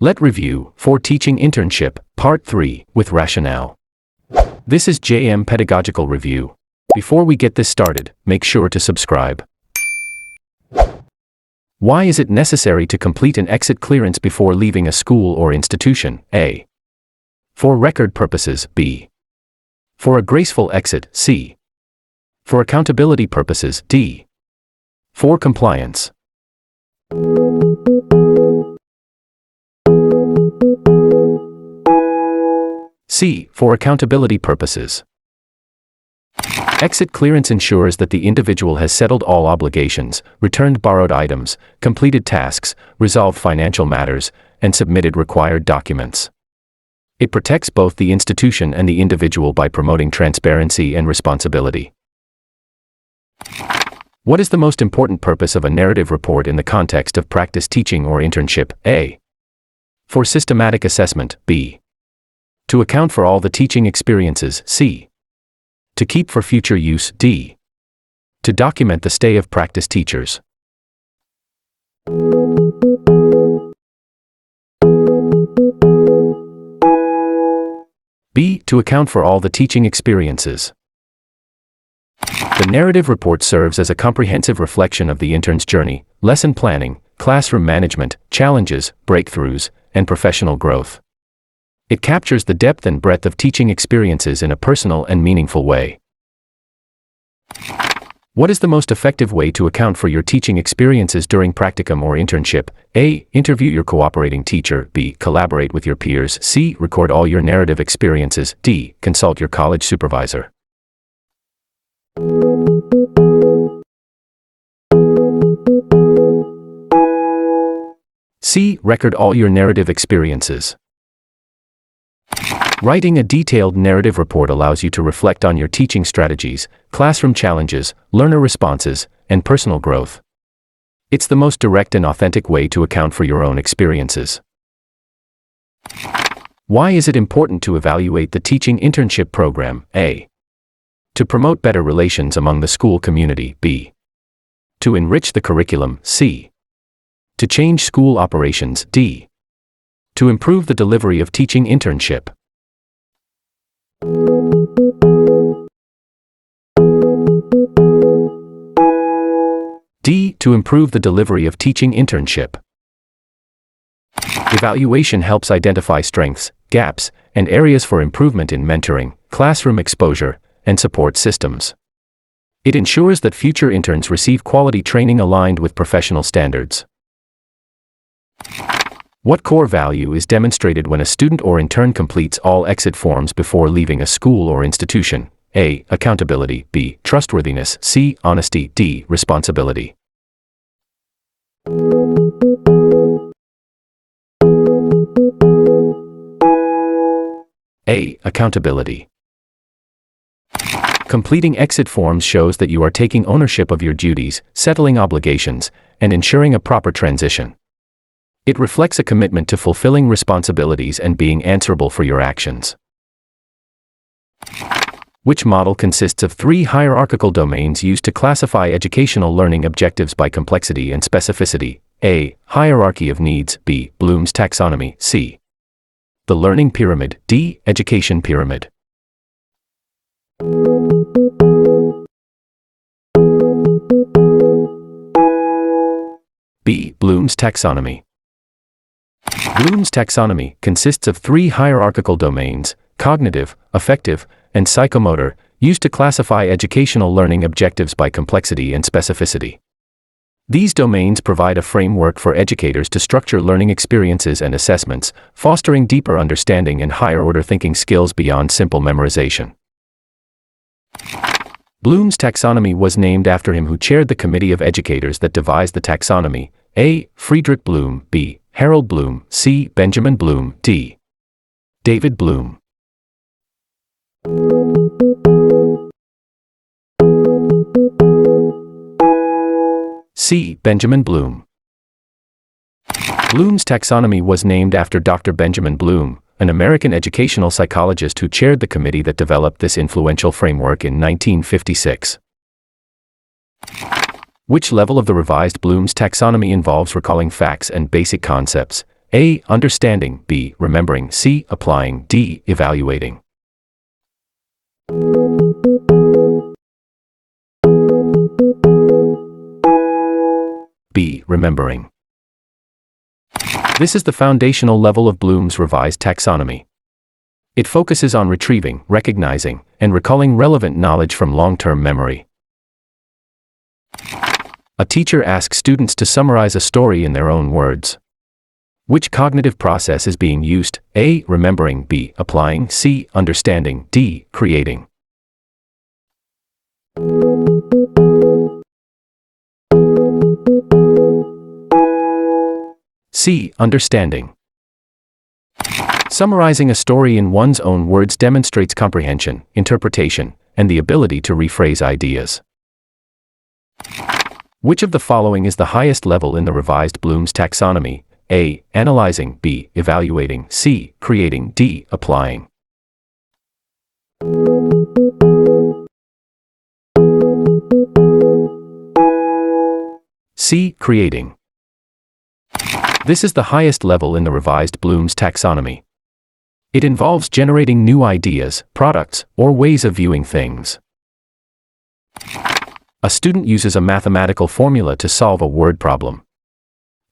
Let's review for Teaching Internship, Part 3, with Rationale. This is JM Pedagogical Review. Before we get this started, make sure to subscribe. Why is it necessary to complete an exit clearance before leaving a school or institution? A. For record purposes. B. For a graceful exit. C. For accountability purposes. D. For compliance. C. For accountability purposes. Exit clearance ensures that the individual has settled all obligations, returned borrowed items, completed tasks, resolved financial matters, and submitted required documents. It protects both the institution and the individual by promoting transparency and responsibility. What is the most important purpose of a narrative report in the context of practice teaching or internship? A. For systematic assessment. B. To account for all the teaching experiences. C. To keep for future use. D. To document the stay of practice teachers. B. To account for all the teaching experiences. The narrative report serves as a comprehensive reflection of the intern's journey, lesson planning, classroom management, challenges, breakthroughs, and professional growth. It captures the depth and breadth of teaching experiences in a personal and meaningful way. What is the most effective way to account for your teaching experiences during practicum or internship? A. Interview your cooperating teacher. B. Collaborate with your peers. C. Record all your narrative experiences. D. Consult your college supervisor. C. Record all your narrative experiences. Writing a detailed narrative report allows you to reflect on your teaching strategies, classroom challenges, learner responses, and personal growth. It's the most direct and authentic way to account for your own experiences. Why is it important to evaluate the teaching internship program? A. To promote better relations among the school community. B. To enrich the curriculum. C. To change school operations. D. To improve the delivery of teaching internship. D. To improve the delivery of teaching internship. Evaluation helps identify strengths, gaps, and areas for improvement in mentoring, classroom exposure, and support systems. It ensures that future interns receive quality training aligned with professional standards. What core value is demonstrated when a student or intern completes all exit forms before leaving a school or institution? A. Accountability. B. Trustworthiness. C. Honesty. D. Responsibility. A. Accountability. Completing exit forms shows that you are taking ownership of your duties, settling obligations, and ensuring a proper transition. It reflects a commitment to fulfilling responsibilities and being answerable for your actions. Which model consists of three hierarchical domains used to classify educational learning objectives by complexity and specificity? A. Hierarchy of needs. B. Bloom's taxonomy. C. The learning pyramid. D. Education pyramid. B. Bloom's taxonomy. Bloom's taxonomy consists of three hierarchical domains: cognitive, affective, and psychomotor, used to classify educational learning objectives by complexity and specificity. These domains provide a framework for educators to structure learning experiences and assessments, fostering deeper understanding and higher-order thinking skills beyond simple memorization. Bloom's taxonomy was named after him who chaired the committee of educators that devised the taxonomy. A. Friedrich Bloom. B. Harold Bloom. C. Benjamin Bloom. D. David Bloom. C. Benjamin Bloom. Bloom's taxonomy was named after Dr. Benjamin Bloom, an American educational psychologist who chaired the committee that developed this influential framework in 1956. Which level of the revised Bloom's taxonomy involves recalling facts and basic concepts? A. Understanding, B. Remembering, C. Applying, D. Evaluating. B. Remembering. This is the foundational level of Bloom's revised taxonomy. It focuses on retrieving, recognizing, and recalling relevant knowledge from long-term memory. A teacher asks students to summarize a story in their own words. Which cognitive process is being used? A. Remembering, B. Applying, C. Understanding, D. Creating. C. Understanding. Summarizing a story in one's own words demonstrates comprehension, interpretation, and the ability to rephrase ideas. Which of the following is the highest level in the revised Bloom's taxonomy? A. Analyzing, B. Evaluating, C. Creating, D. Applying. C. Creating. This is the highest level in the revised Bloom's taxonomy. It involves generating new ideas, products, or ways of viewing things. A student uses a mathematical formula to solve a word problem.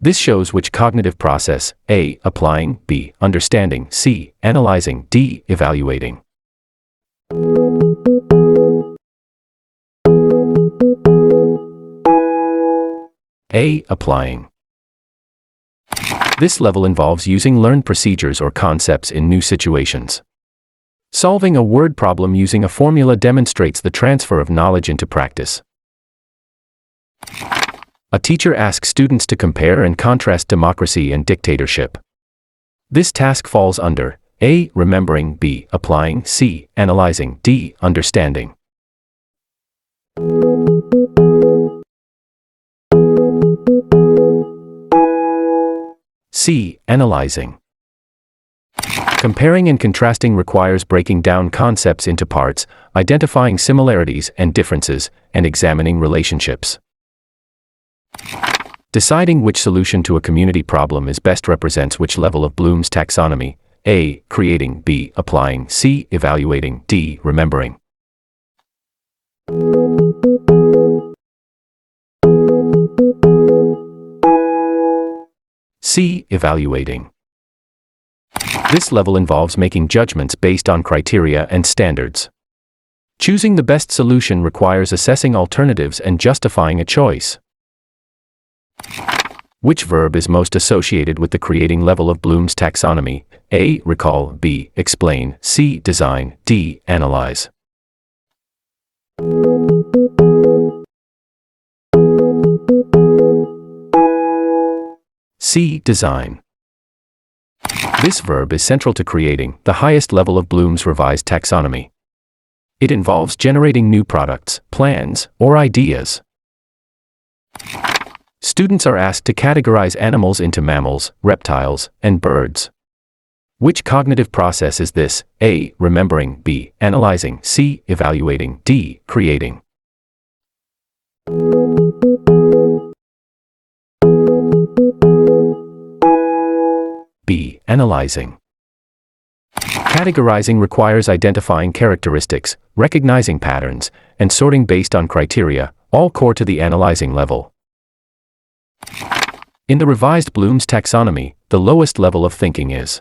This shows which cognitive process: A. Applying, B. Understanding, C. Analyzing, D. Evaluating. A. Applying. This level involves using learned procedures or concepts in new situations. Solving a word problem using a formula demonstrates the transfer of knowledge into practice. A teacher asks students to compare and contrast democracy and dictatorship. This task falls under A. Remembering, B. Applying, C. Analyzing, D. Understanding. C. Analyzing. Comparing and contrasting requires breaking down concepts into parts, identifying similarities and differences, and examining relationships. Deciding which solution to a community problem is best represents which level of Bloom's taxonomy: A. Creating, B. Applying, C. Evaluating, D. Remembering. C. Evaluating. This level involves making judgments based on criteria and standards. Choosing the best solution requires assessing alternatives and justifying a choice. Which verb is most associated with the creating level of Bloom's taxonomy? A. Recall, B. Explain, C. Design, D. Analyze. C. Design. This verb is central to creating, the highest level of Bloom's revised taxonomy. It involves generating new products, plans, or ideas. Students are asked to categorize animals into mammals, reptiles, and birds. Which cognitive process is this? A. Remembering, B. Analyzing, C. Evaluating, D. Creating. B. Analyzing. Categorizing requires identifying characteristics, recognizing patterns, and sorting based on criteria, all core to the analyzing level. In the revised Bloom's taxonomy, the lowest level of thinking is,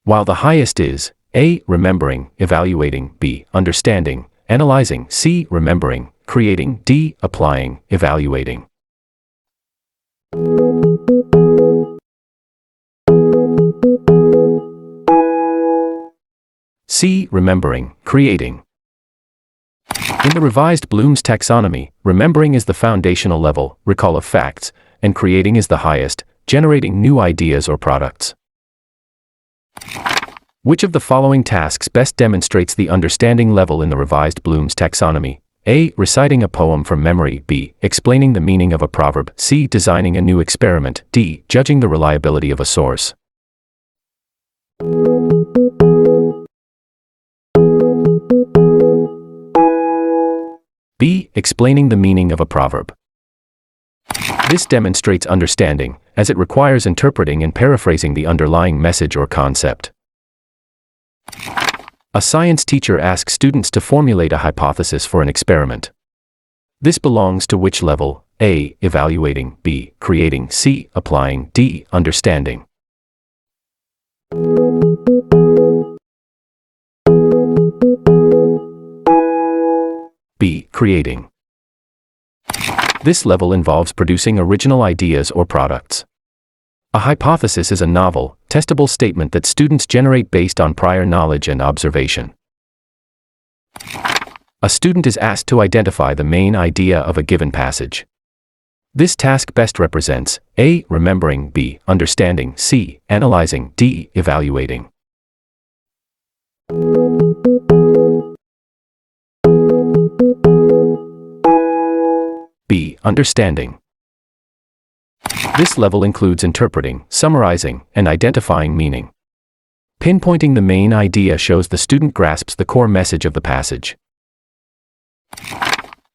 while the highest is A. Remembering, evaluating, B. Understanding, analyzing, C. Remembering, creating, D. Applying, evaluating. C. Remembering, creating. In the revised Bloom's taxonomy, remembering is the foundational level, recall of facts, and creating is the highest, generating new ideas or products. Which of the following tasks best demonstrates the understanding level in the revised Bloom's taxonomy? A. Reciting a poem from memory, B. Explaining the meaning of a proverb, C. Designing a new experiment, D. Judging the reliability of a source. B. Explaining the meaning of a proverb. This demonstrates understanding, as it requires interpreting and paraphrasing the underlying message or concept. A science teacher asks students to formulate a hypothesis for an experiment. This belongs to which level? A. Evaluating, B. Creating, C. Applying, D. Understanding. B. Creating. This level involves producing original ideas or products. A hypothesis is a novel, testable statement that students generate based on prior knowledge and observation. A student is asked to identify the main idea of a given passage. This task best represents A. Remembering, B. Understanding, C. Analyzing, D. Evaluating. B. Understanding. This level includes interpreting, summarizing, and identifying meaning. Pinpointing the main idea shows the student grasps the core message of the passage.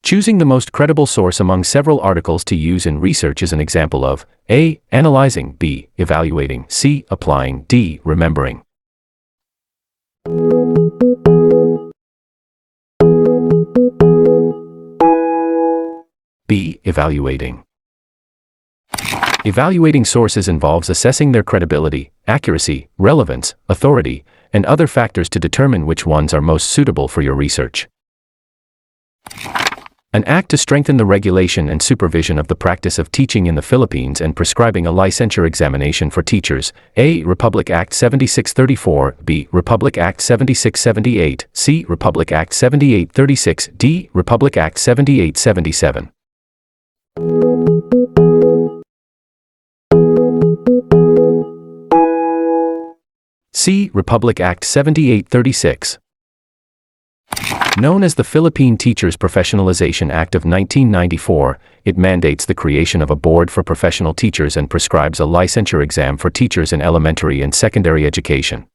Choosing the most credible source among several articles to use in research is an example of A. Analyzing, B. Evaluating, C. Applying, D. Remembering. B. Evaluating. Evaluating sources involves assessing their credibility, accuracy, relevance, authority, and other factors to determine which ones are most suitable for your research. An act to strengthen the regulation and supervision of the practice of teaching in the Philippines and prescribing a licensure examination for teachers. A. Republic Act 7634, B. Republic Act 7678, C. Republic Act 7836, D. Republic Act 7877. C. Republic Act 7836. Known as the Philippine Teachers Professionalization Act of 1994, it mandates the creation of a board for professional teachers and prescribes a licensure exam for teachers in elementary and secondary education.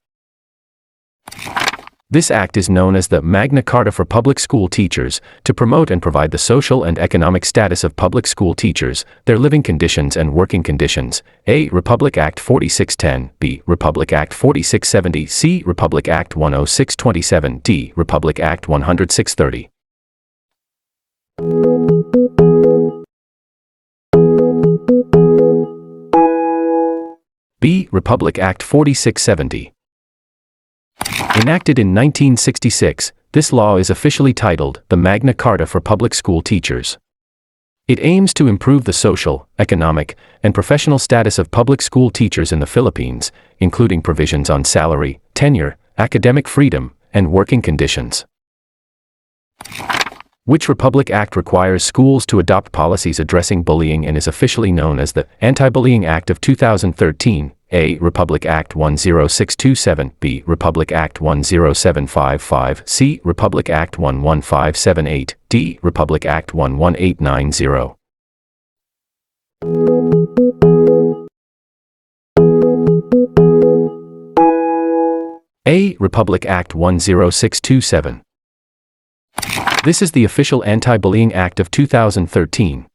This act is known as the Magna Carta for Public School Teachers, to promote and provide the social and economic status of public school teachers, their living conditions and working conditions. A. Republic Act 4610, B. Republic Act 4670, C. Republic Act 10627, D. Republic Act 10630. B. Republic Act 4670. Enacted in 1966, this law is officially titled the Magna Carta for Public School Teachers. It aims to improve the social, economic, and professional status of public school teachers in the Philippines, including provisions on salary, tenure, academic freedom, and working conditions. Which Republic Act requires schools to adopt policies addressing bullying and is officially known as the Anti-Bullying Act of 2013? A. Republic Act 10627, B. Republic Act 10755, C. Republic Act 11578, D. Republic Act 11890. A. Republic Act 10627. This is the official Anti-Bullying Act of 2013.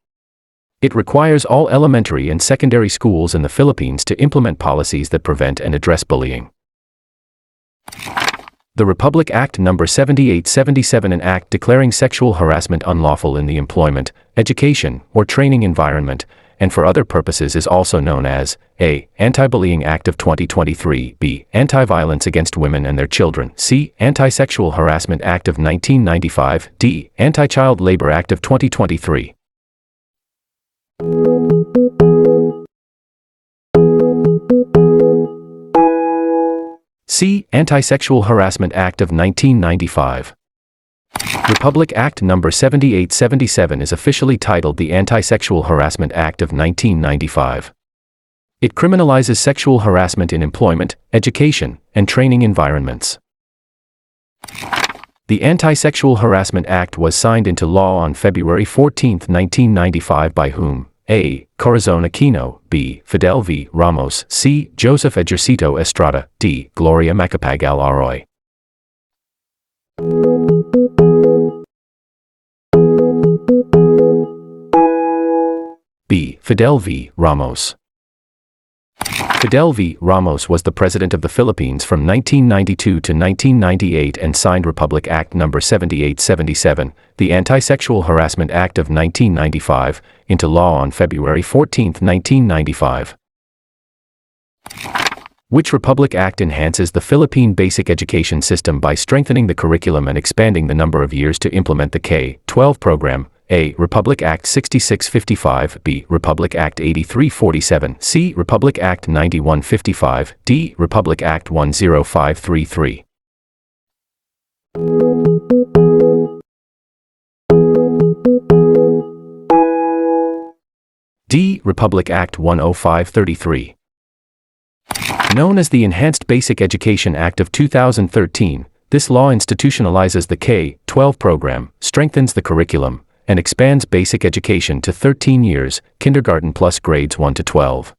It requires all elementary and secondary schools in the Philippines to implement policies that prevent and address bullying. The Republic Act No. 7877, an act declaring sexual harassment unlawful in the employment, education, or training environment, and for other purposes, is also known as A. Anti-Bullying Act of 2023, B. Anti-Violence Against Women and Their Children, C. Anti-Sexual Harassment Act of 1995, D. Anti-Child Labor Act of 2023. C. Anti-Sexual Harassment Act of 1995. Republic Act No. 7877 is officially titled the Anti-Sexual Harassment Act of 1995. It criminalizes sexual harassment in employment, education, and training environments. The Anti-Sexual Harassment Act was signed into law on February 14, 1995 by whom? A. Corazon Aquino, B. Fidel V. Ramos, C. Joseph Ejercito Estrada, D. Gloria Macapagal Arroy. B. Fidel V. Ramos. Fidel V. Ramos was the president of the Philippines from 1992 to 1998 and signed Republic Act No. 7877, the Anti-Sexual Harassment Act of 1995, into law on February 14, 1995. Which Republic Act enhances the Philippine basic education system by strengthening the curriculum and expanding the number of years to implement the K-12 program? A. Republic Act 6655, B. Republic Act 8347, C. Republic Act 9155, D. Republic Act 10533. D. Republic Act 10533. Known as the Enhanced Basic Education Act of 2013, this law institutionalizes the K-12 program, strengthens the curriculum, and expands basic education to 13 years, kindergarten plus grades 1 to 12.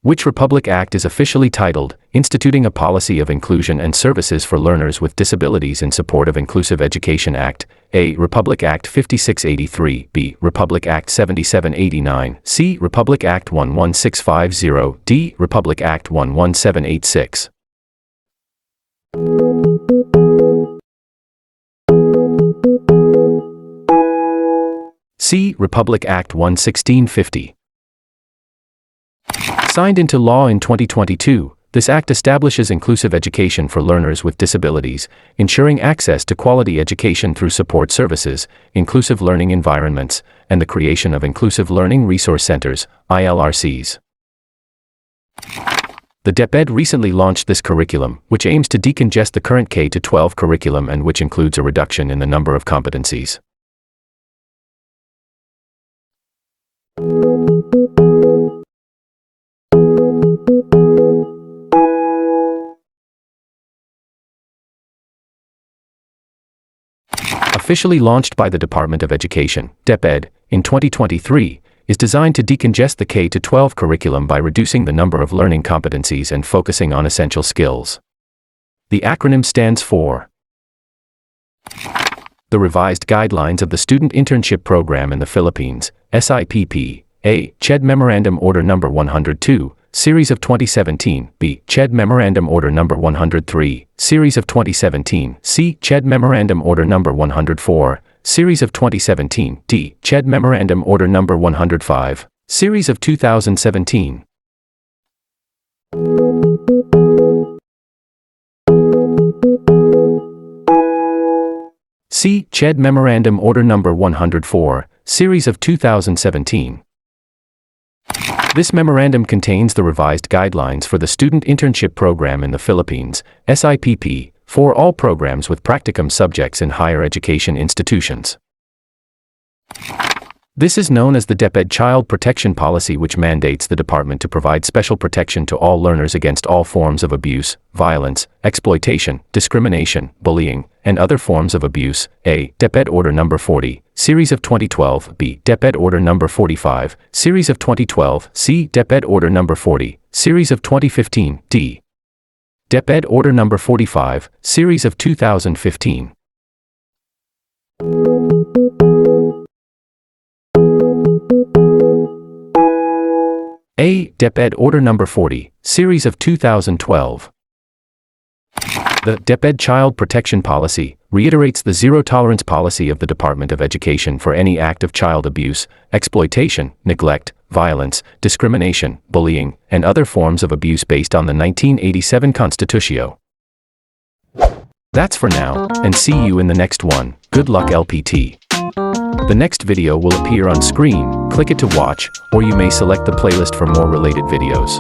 Which Republic Act is officially titled, Instituting a Policy of Inclusion and Services for Learners with Disabilities in Support of Inclusive Education Act? A. Republic Act 5683, B. Republic Act 7789, C. Republic Act 11650, D. Republic Act 11786. C. Republic Act 11650. Signed into law in 2022, this act establishes inclusive education for learners with disabilities, ensuring access to quality education through support services, inclusive learning environments, and the creation of inclusive learning resource centers, ILRCs. The DepEd recently launched this curriculum, which aims to decongest the current K-12 curriculum and which includes a reduction in the number of competencies. Officially launched by the Department of Education, DepEd, in 2023, is designed to decongest the K-12 curriculum by reducing the number of learning competencies and focusing on essential skills. The acronym stands for the Revised Guidelines of the Student Internship Program in the Philippines, SIPP, A. CHED Memorandum Order No. 102, Series of 2017, B. CHED Memorandum Order No. 103, Series of 2017, C. CHED Memorandum Order No. 104, Series of 2017, D. CHED Memorandum Order No. 105, Series of 2017. C. CHED Memorandum Order No. 104, Series of 2017. This memorandum contains the revised guidelines for the Student Internship Program in the Philippines, SIPP, for all programs with practicum subjects in higher education institutions. This is known as the DepEd Child Protection Policy, which mandates the department to provide special protection to all learners against all forms of abuse, violence, exploitation, discrimination, bullying, and other forms of abuse. A. DepEd Order No. 40, Series of 2012, B. DepEd Order No. 45, Series of 2012, C. DepEd Order No. 40, Series of 2015, D. DepEd Order No. 45, Series of 2015. A. DepEd Order No. 40, Series of 2012. The DepEd Child Protection Policy reiterates the zero-tolerance policy of the Department of Education for any act of child abuse, exploitation, neglect, violence, discrimination, bullying, and other forms of abuse based on the 1987 Constitution. That's for now, and see you in the next one. Good luck, LPT. The next video will appear on screen, click it to watch, or you may select the playlist for more related videos.